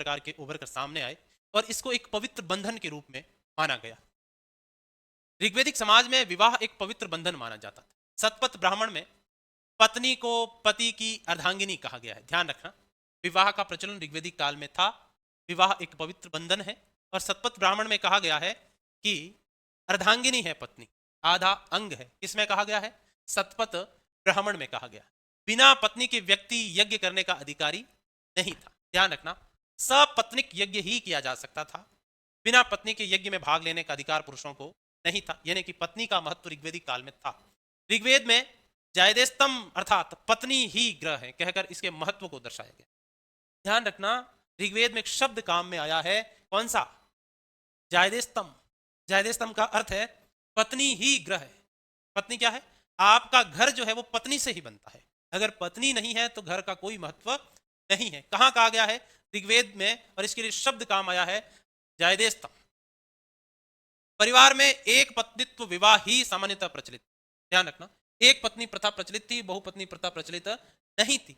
प्रकार के उभर कर सामने आए और इसको एक पवित्र बंधन के रूप में माना गया। ऋग्वेदिक समाज में विवाह एक पवित्र बंधन माना जाता था। सतपथ ब्राह्मण में पत्नी को पति की अर्धांगिनी कहा गया है। ध्यान रखना, विवाह का प्रचलन ऋग्वेदिक काल में था। विवाह एक पवित्र बंधन है और सतपथ ब्राह्मण में कहा गया है कि अर्धांगिनी है पत्नी, आधा अंग है। किसमें कहा गया है? सतपथ ब्राह्मण में कहा गया। बिना पत्नी के व्यक्ति यज्ञ करने का अधिकारी नहीं था। ध्यान रखना, सपत्निक यज्ञ ही किया जा सकता था। बिना पत्नी के यज्ञ में भाग लेने का अधिकार पुरुषों को नहीं था। यानी कि पत्नी का महत्व ऋग्वेदिक काल में था। ऋग्वेद में जायदेस्तम अर्थात पत्नी ही ग्रह है कहकर इसके महत्व को दर्शाया गया। ध्यान रखना, ऋग्वेद में एक शब्द काम में आया है। कौन सा? जायदेस्तम। जायदेस्तम का अर्थ है पत्नी ही ग्रह है। पत्नी क्या है? आपका घर जो है वो पत्नी से ही बनता है। अगर पत्नी नहीं है तो घर का कोई महत्व नहीं है। कहां कहा गया है? ऋग्वेद में, और इसके लिए शब्द काम आया है जायदेस्तम। परिवार में एक पत्नित्व विवाह ही सामान्यतः प्रचलित। ध्यान रखना, एक पत्नी प्रथा प्रचलित थी, बहुपत्नी प्रथा प्रचलित नहीं थी।